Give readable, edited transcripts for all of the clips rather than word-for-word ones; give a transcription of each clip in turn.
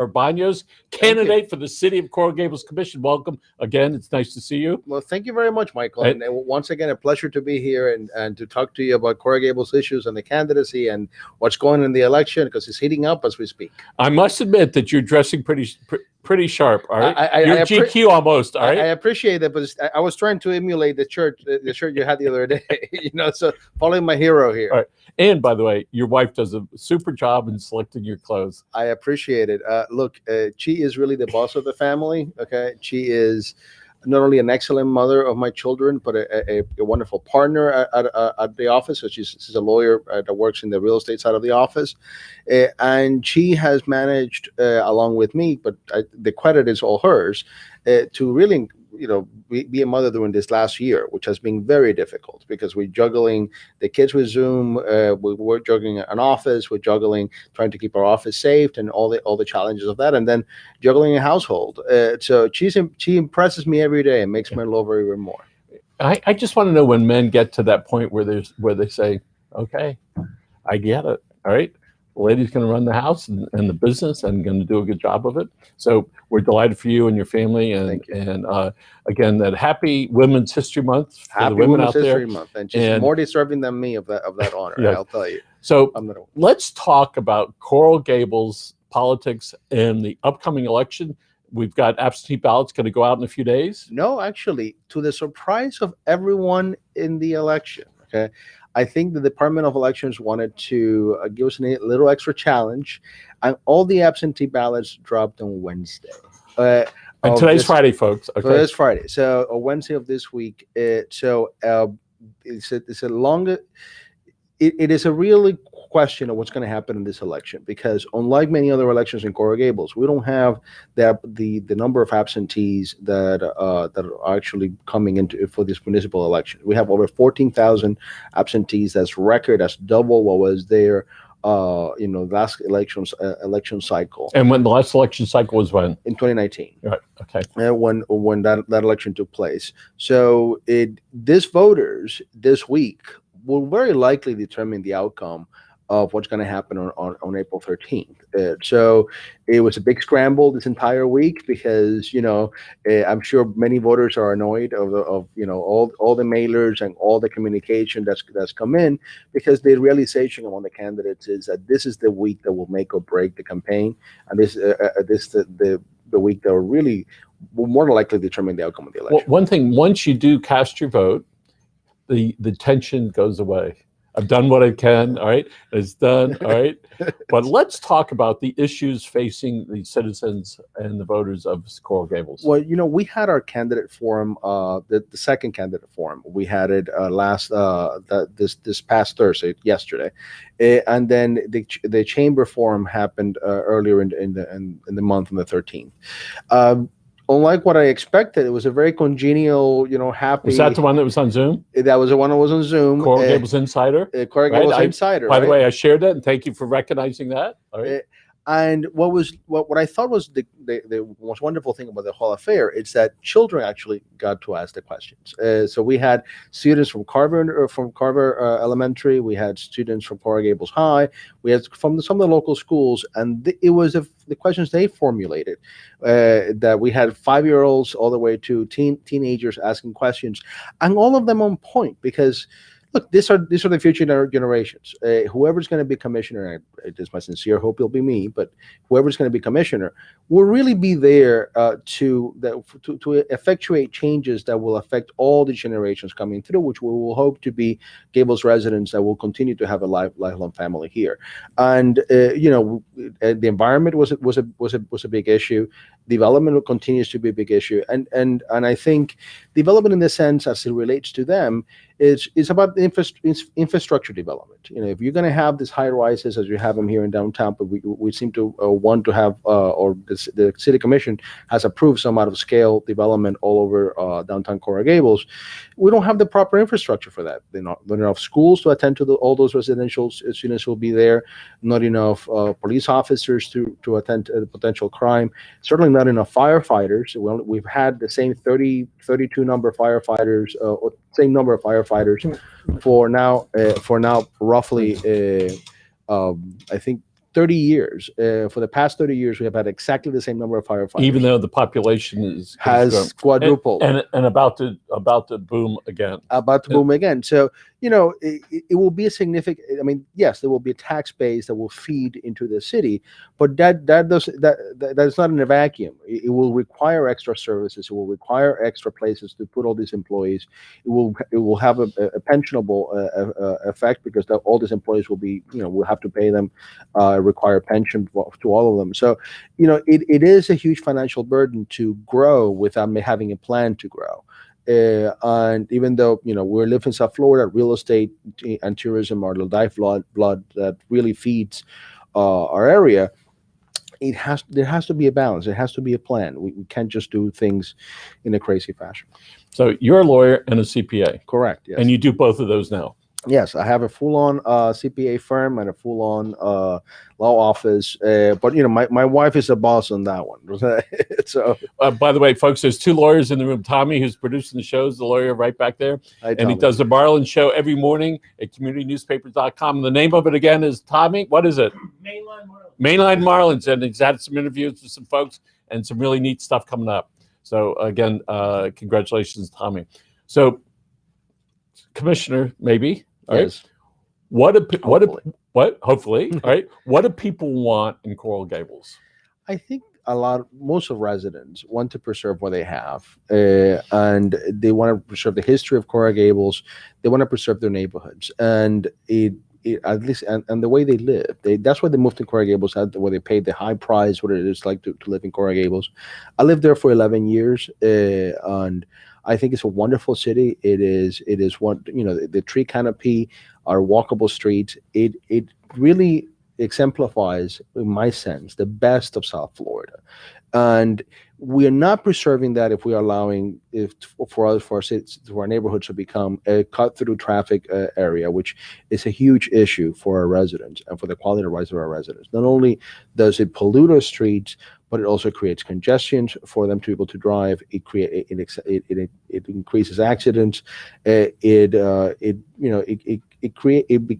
Banos, candidate for the City of Coral Gables Commission. Welcome again. It's nice to see you. Well, thank you very much, Michael. And once again, a pleasure to be here and to talk to you about Coral Gables issues and the candidacy and what's going on in the election, because it's heating up as we speak. I must admit that you're dressing pretty sharp. All right, you're GQ almost. All right, I appreciate that, but I was trying to emulate the shirt you had the other day. So following my hero here. All right. And by the way, your wife does a super job in selecting your clothes. I appreciate it. Look, she is really the boss of the family. Okay, she is not only an excellent mother of my children, but a wonderful partner at the office. So she's a lawyer that works in the real estate side of the office, and she has managed, along with me, but the credit is all hers, to really be a mother during this last year, which has been very difficult because we're juggling the kids with Zoom, we're juggling an office, we're juggling trying to keep our office safe and all the challenges of that, and then juggling a household. So she impresses me every day and makes me love her even more. I just want to know when men get to that point where they say, okay, I get it. All right. The lady's going to run the house and the business and going to do a good job of it. So we're delighted for you and your family. And again, that happy Women's History Month for happy the women Women's out History there. Month. And she's more deserving than me of that honor, yeah. I'll tell you. So let's talk about Coral Gables politics and the upcoming election. We've got absentee ballots going to go out in a few days. No, actually, to the surprise of everyone in the election, okay, I think the Department of Elections wanted to give us a little extra challenge, and all the absentee ballots dropped on Wednesday. And today's Friday, folks. Okay. Today's Friday. So a Wednesday of this week. It's a longer. It is a really question of what's going to happen in this election, because unlike many other elections in Coral Gables, we don't have the number of absentees that are actually coming into for this municipal election. We have over 14,000 absentees. That's record. That's double what was there last election cycle. And when the last election cycle was when? In 2019. Right. Okay. When that election took place. So these voters this week will very likely determine the outcome of what's going to happen on April 13th. So it was a big scramble this entire week because, I'm sure many voters are annoyed of all the mailers and all the communication that's come in, because the realization among the candidates is that this is the week that will make or break the campaign. And this the week that will really more than likely determine the outcome of the election. Well, one thing, once you do cast your vote, the tension goes away. I've done what I can, all right? It's done, all right? But let's talk about the issues facing the citizens and the voters of Coral Gables. Well, we had our candidate forum, the second candidate forum. We had it this past Thursday, yesterday, and then the chamber forum happened earlier in the month, on the 13th. Unlike what I expected, it was a very congenial, happy. Was that the one that was on Zoom? That was the one that was on Zoom. Coral Gables Insider? Coral Gables Insider. By the way, I shared that, and thank you for recognizing that. All right. And what I thought was the most wonderful thing about the whole affair is that children actually got to ask the questions. So we had students from Carver Elementary, we had students from Coral Gables High, we had from some of the local schools, and it was the questions they formulated. That we had 5-year-olds all the way to teenagers asking questions, and all of them on point, because look, these are the future generations. Whoever's going to be commissioner, it is my sincere hope it'll be me, but whoever's going to be commissioner will really be there to effectuate changes that will affect all the generations coming through, which we will hope to be Gables residents that will continue to have a lifelong family here. And the environment was a big issue. Development continues to be a big issue, and I think development in the sense as it relates to them is about infrastructure development. If you're going to have these high rises as you have them here in downtown, but we seem to want to have, or the city commission has approved some out of scale development all over downtown Coral Gables. We don't have the proper infrastructure for that. There are not enough schools to attend to all those residential students who will be there. Not enough police officers to attend to potential crime. Certainly not enough firefighters. We've had the same 32 number firefighters, or same number of firefighters for now roughly I think 30 years. For the past 30 years, we have had exactly the same number of firefighters. Even though the population has quadrupled and about to boom again. About to boom again. So, it will be a significant. I mean, yes, there will be a tax base that will feed into the city, but that's not in a vacuum. It will require extra services. It will require extra places to put all these employees. It will have a pensionable effect because all these employees will be, we'll have to pay them, require pension to all of them. So, it is a huge financial burden to grow without having a plan to grow. And even though, we live in South Florida, real estate and tourism are the lifeblood that really feeds our area. There has to be a balance. There has to be a plan. We can't just do things in a crazy fashion. So you're a lawyer and a CPA. Correct. Yes. And you do both of those now. Yes, I have a full-on CPA firm and a full-on law office. But my wife is the boss on that one. So, by the way, folks, there's two lawyers in the room. Tommy, who's producing the show, is the lawyer right back there, and he does the Marlin Show every morning at communitynewspapers.com. And the name of it again is, Tommy, what is it? Mainline Marlins. Mainline Marlins, and he's had some interviews with some folks and some really neat stuff coming up. So again, congratulations, Tommy. So, Commissioner, maybe. All right. Yes. Hopefully, all right. What do people want in Coral Gables? I think most of residents want to preserve what they have, and they want to preserve the history of Coral Gables. They want to preserve their neighborhoods, and at least and the way they live. That's why they moved to Coral Gables, where they paid the high price, what it is like to live in Coral Gables. I lived there for 11 years, and I think it's a wonderful city. It is one, the tree canopy, our walkable streets. It really exemplifies, in my sense, the best of South Florida. And we are not preserving that if we are allowing for our neighborhoods to become a cut-through traffic area, which is a huge issue for our residents and for the quality of life of our residents. Not only does it pollute our streets, but it also creates congestion for them to be able to drive. It increases accidents. It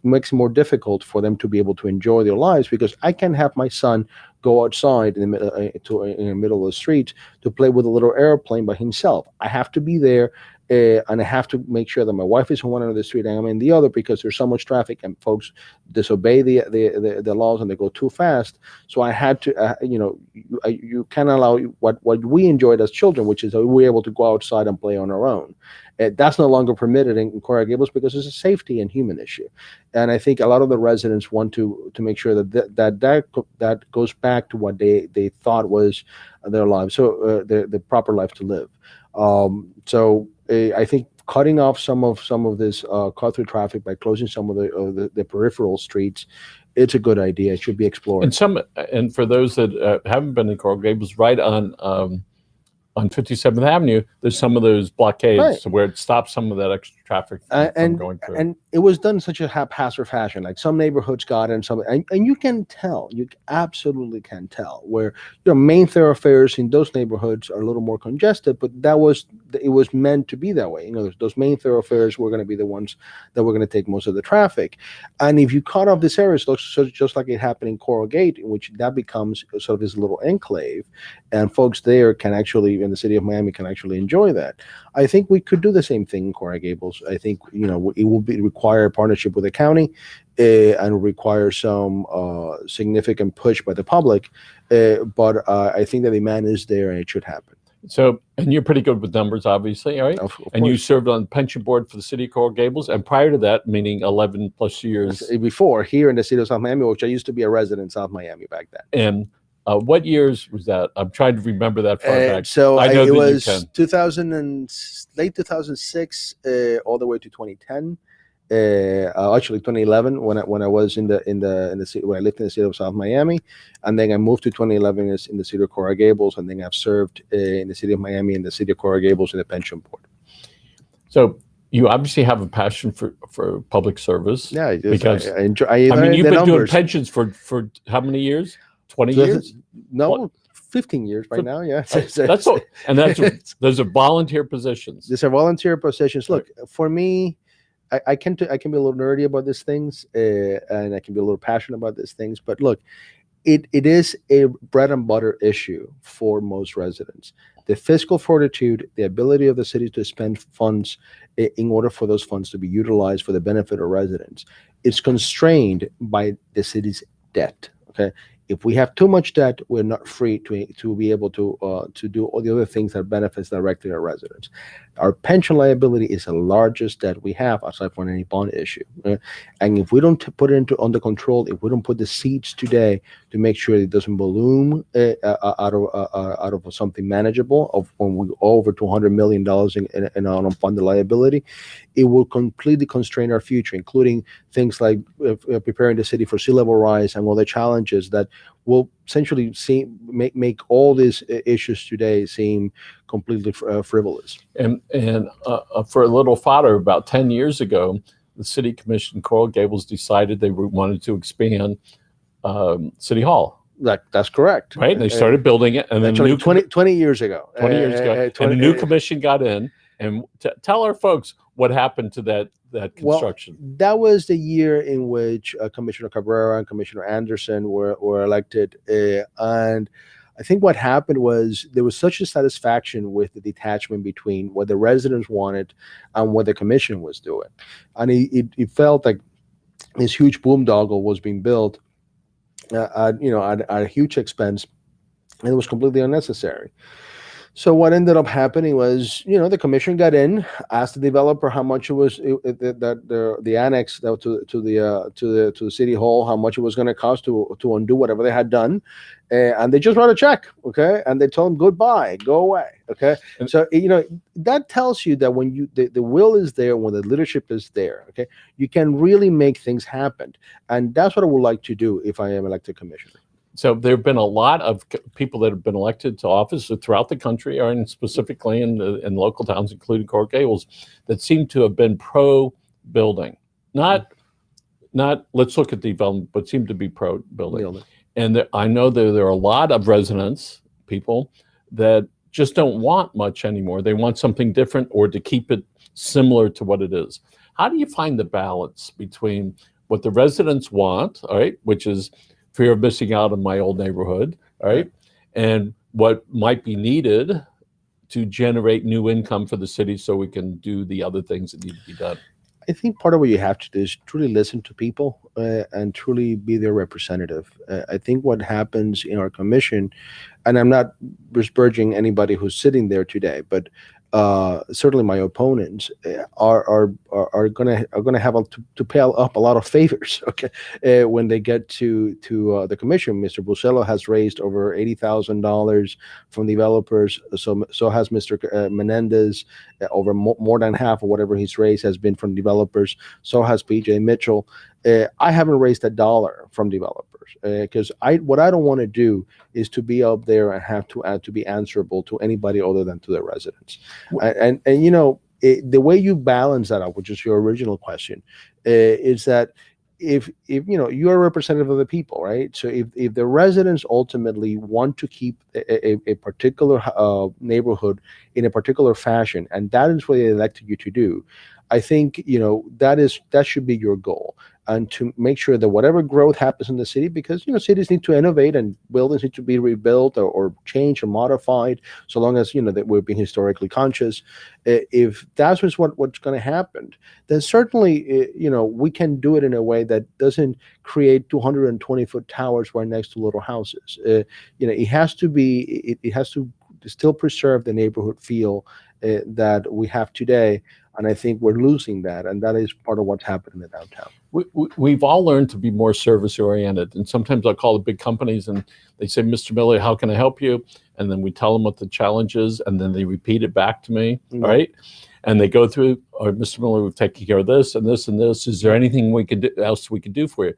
makes it more difficult for them to be able to enjoy their lives, because I can have my son go outside in the middle of the street to play with a little airplane by himself. I have to be there. And I have to make sure that my wife is on one end of the street and I'm in the other, because there's so much traffic and folks disobey the laws and they go too fast. So I had to, you can't allow what we enjoyed as children, which is that we were able to go outside and play on our own. That's no longer permitted in Coral Gables because it's a safety and human issue. And I think a lot of the residents want to make sure that goes back to what they thought was their lives, so the proper life to live. So I think cutting off some of this cut-through traffic by closing some of the peripheral streets, it's a good idea. It should be explored. And for those that haven't been in Coral Gables, right on 57th Avenue, there's some of those blockades where it stops some of that extra traffic from going through. And it was done in such a haphazard fashion. Like some neighborhoods got it, and you can tell, you absolutely can tell where main thoroughfares in those neighborhoods are a little more congested, but it was meant to be that way. Those main thoroughfares were going to be the ones that were going to take most of the traffic. And if you cut off this area, just like it happened in Coral Gate, in which that becomes sort of this little enclave, and folks there can actually, in the city of Miami, can actually enjoy that. I think we could do the same thing in Coral Gables. I think it will require a partnership with the county and require some significant push by the public. But I think the demand is there and it should happen. So, and you're pretty good with numbers, obviously, all right? Of and you course. served on the pension board for the city of Coral Gables, and prior to that, meaning 11 plus years. Before, here in the city of South Miami, which I used to be a resident in South Miami back then. And what years was that? I'm trying to remember that far back. So I know it that was you can. 2000 and late 2006 all the way to 2010. Actually 2011 when I was in the city, when I lived in the city of South Miami, and then I moved to 2011 in the city of Coral Gables, and then I've served in the city of Miami and the city of Coral Gables in the pension board. So you obviously have a passion for public service. Yeah, because I enjoy. I mean, you've been doing numbers. pensions for how many years? 20 years? No, What? 15 years right now. Yeah, That's all. And those are volunteer positions. These are volunteer positions. Look, for me, I can be a little nerdy about these things, and I can be a little passionate about these things. But look, it is a bread and butter issue for most residents. The fiscal fortitude, the ability of the city to spend funds in order for those funds to be utilized for the benefit of residents, is constrained by the city's debt. Okay, if we have too much debt, we're not free to be able to do all the other things that benefits directly our residents. Our pension liability is the largest debt we have aside from any bond issue. And if we don't put it under control, if we don't put the seeds today to make sure it doesn't balloon out of something manageable, of when we over $200 million in unfunded liability, it will completely constrain our future, including things like preparing the city for sea level rise and all the challenges that will essentially make all these issues today seem completely frivolous. And for a little fodder, about 10 years ago, the City Commission, Coral Gables, decided they wanted to expand City Hall. That's correct. Right? And they started building it. And then actually 20 years ago. 20 years ago. And a new commission got in. And tell our folks what happened to that construction. Well, that was the year in which Commissioner Cabrera and Commissioner Anderson were elected. And I think what happened was there was such a satisfaction with the detachment between what the residents wanted and what the commission was doing. And it felt like this huge boondoggle was being built at a huge expense, and it was completely unnecessary. So what ended up happening was, the commission got in, asked the developer how much it was the annex to the city hall, how much it was going to cost to undo whatever they had done, and they just wrote a check, okay, and they told them goodbye, go away, okay. And so that tells you that when the will is there, when the leadership is there, okay, you can really make things happen, and that's what I would like to do if I am elected commissioner. So there have been a lot of people that have been elected to office throughout the country, or specifically in local towns, including Coral Gables, that seem to have been pro-building. Not let's look at development, but seem to be pro-building. And I know there are a lot of residents, people, that just don't want much anymore. They want something different, or to keep it similar to what it is. How do you find the balance between what the residents want, all right, which is fear of missing out on my old neighborhood, all right, and what might be needed to generate new income for the city so we can do the other things that need to be done? I think part of what you have to do is truly listen to people and truly be their representative. I think what happens in our commission, and I'm not besmirching anybody who's sitting there today, but certainly my opponents are gonna have to pay up a lot of favors, okay, when they get to the commission. Mr. Bucello has raised over $80,000 from developers. So has Mr. Menendez. Over more than half of whatever he's raised has been from developers. So has PJ Mitchell. I haven't raised a dollar from developers because what I don't want to do is to be up there and have to be answerable to anybody other than to the residents. And the way you balance that out, which is your original question, is that if you're a representative of the people, right? So if the residents ultimately want to keep a particular neighborhood in a particular fashion, and that is what they elected you to do, I think that should be your goal, and to make sure that whatever growth happens in the city, because cities need to innovate and buildings need to be rebuilt or changed or modified, so long as that we're being historically conscious. If that's what's going to happen, then certainly we can do it in a way that doesn't create 220-foot towers right next to little houses. It has to still preserve the neighborhood feel that we have today. And I think we're losing that, and that is part of what's happened in the downtown. We've all learned to be more service-oriented, and sometimes I call the big companies, and they say, "Mr. Miller, how can I help you?" And then we tell them what the challenge is, and then they repeat it back to me, right? And they go through, "Oh, Mr. Miller, we've taken care of this and this and this. Is there anything else we can do for you?"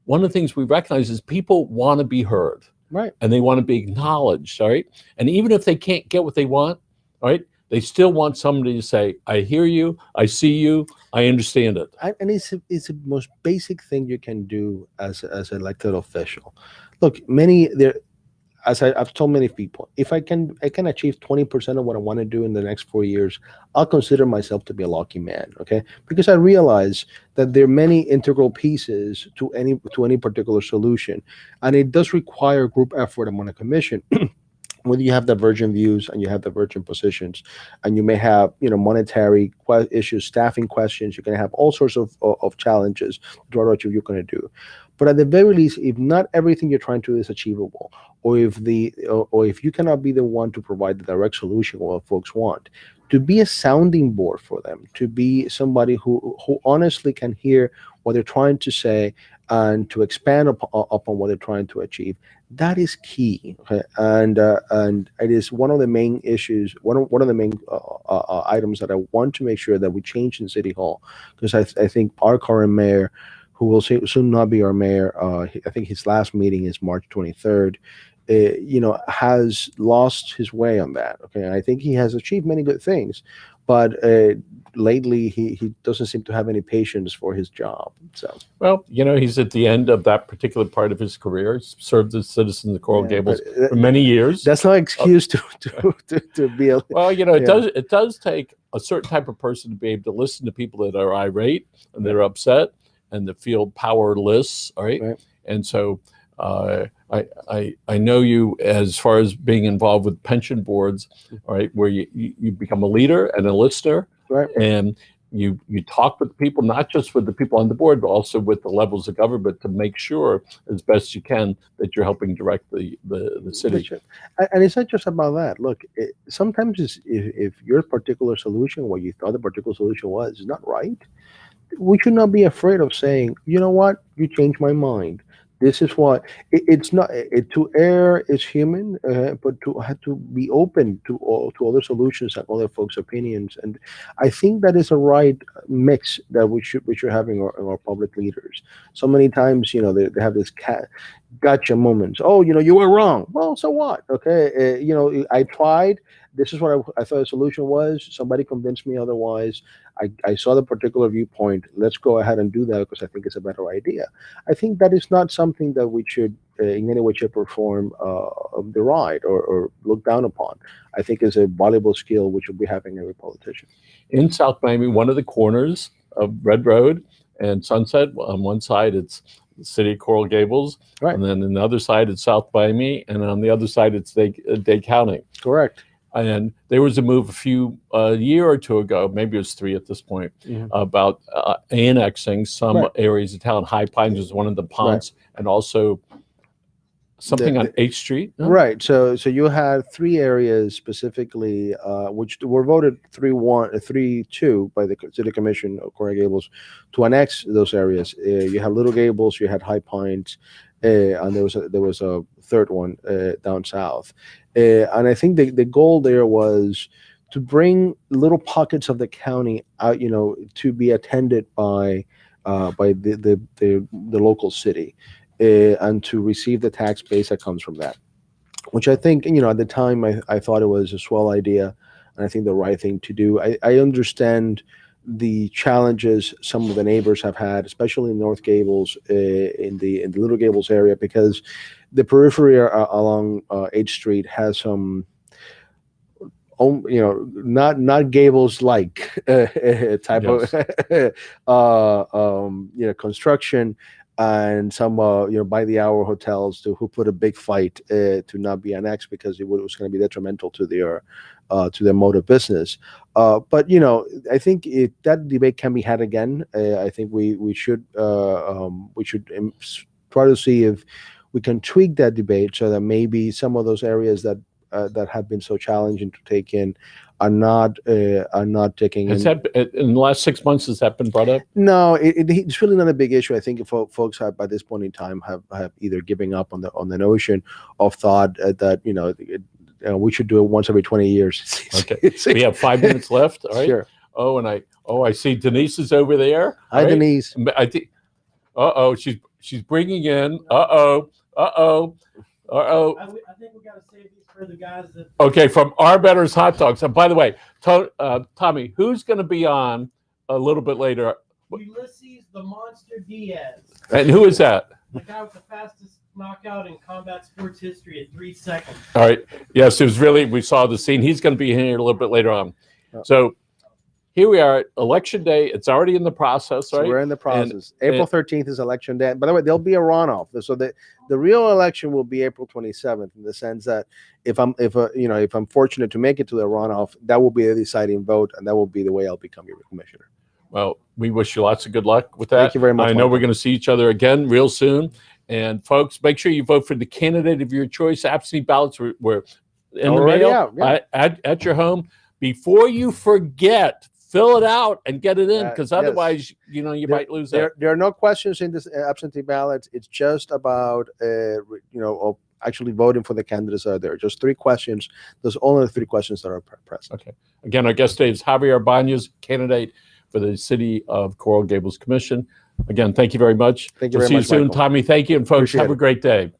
One of the things we recognize is people want to be heard, right? And they want to be acknowledged, all right? And even if they can't get what they want, all right, they still want somebody to say, "I hear you, I see you, I understand it." And it's the most basic thing you can do as an elected official. Look, as I've told many people, if I can achieve 20% of what I want to do in the next 4 years, I'll consider myself to be a lucky man. Okay, because I realize that there are many integral pieces to any particular solution, and it does require group effort among a commission. When you have divergent views and you have divergent positions, and you may have monetary issues, staffing questions, you're going to have all sorts of challenges to what you're going to do. But at the very least, if not everything you're trying to do is achievable, or if you cannot be the one to provide the direct solution what folks want, to be a sounding board for them, to be somebody who honestly can hear what they're trying to say and to expand upon what they're trying to achieve, that is key. Okay? And it is one of the main issues, one of the main items that I want to make sure that we change in City Hall, because I think our current mayor, who will soon not be our mayor, I think his last meeting is March 23rd, has lost his way on that. Okay, and I think he has achieved many good things, but lately he doesn't seem to have any patience for his job. So, well, he's at the end of that particular part of his career. He's served as citizen of Coral Gables for many years. That's no excuse to be a. Well, it does take a certain type of person to be able to listen to people that are irate and they're upset and that feel powerless. All right. And so I know you as far as being involved with pension boards, all right, where you become a leader and a listener, right, and you talk with people, not just with the people on the board, but also with the levels of government to make sure as best you can that you're helping direct the city. And it's not just about that. Look, sometimes if your particular solution, what you thought the particular solution was, is not right, we should not be afraid of saying, you know what, you changed my mind. This is what it's not. To err is human, but to have to be open to other solutions and other folks' opinions, and I think that is a right mix that we should have in our public leaders. So many times, they have this gotcha moments. Oh, you were wrong. Well, so what? Okay, I tried. This is what I thought the solution was. Somebody convinced me otherwise. I saw the particular viewpoint. Let's go ahead and do that because I think it's a better idea. I think that is not something that we should in any way, shape, or form deride or look down upon. I think it's a valuable skill which will be having every politician. In South Miami, one of the corners of Red Road and Sunset, on one side it's the city of Coral Gables, right, and then on the other side it's South Miami, and on the other side it's Dade County. Correct. And there was a move a year or two ago, maybe it was 3 at this point, about annexing some areas of town. High Pines was one of the ponds, and also something on 8th Street. No? Right. So you had 3 areas specifically, which were voted 3-2 by the City Commission of Coral Gables to annex those areas. You had Little Gables, you had High Pines, and there was a third one down south. And I think the goal there was to bring little pockets of the county out, to be attended by the local city, and to receive the tax base that comes from that. Which I think, at the time I thought it was a swell idea, and I think the right thing to do. I understand the challenges some of the neighbors have had, especially in North Gables, in the Little Gables area, because the periphery along 8th Street has some, not Gables like type of construction, and some by the hour hotels who put a big fight to not be annexed because it was going to be detrimental to their mode of business. But I think if that debate can be had again, I think we should try to see if we can tweak that debate so that maybe some of those areas that have been so challenging to take in are not taking in. That in the last 6 months, has that been brought up? No, it's really not a big issue. I think folks have, by this point in time, have either given up on the notion of thought that we should do it once every 20 years. Okay, we have 5 minutes left. All right. Sure. Oh, and I see Denise is over there. Hi, right? Denise. I think. She's bringing in. I think we got to save these for the guys that. Okay, from Our Better's Hot Dogs. And by the way, Tommy, who's going to be on a little bit later? Ulysses the Monster Diaz. And who is that? The guy with the fastest knockout in combat sports history at 3 seconds. All right. Yes, it was really, we saw the scene. He's going to be here a little bit later on. So here we are, election day. It's already in the process, right? So we're in the process. April 13th is election day. By the way, there'll be a runoff. So the real election will be April 27th, in the sense that if I'm fortunate to make it to the runoff, that will be the deciding vote, and that will be the way I'll become your commissioner. Well, we wish you lots of good luck with that. Thank you very much. I know we're going to see each other again real soon. And folks, make sure you vote for the candidate of your choice. Absentee ballots were in the mail at your home. Before you forget, fill it out and get it in, because otherwise, you might lose that. There are no questions in this absentee ballots. It's just about, actually voting for the candidates that are there. Just 3 questions. There's only 3 questions that are present. Okay. Again, our guest today is Javier Banos, candidate for the City of Coral Gables Commission. Again, thank you very much. Thank you We'll very much, see you soon, Michael. Tommy. Thank you. And folks, Appreciate have a great day.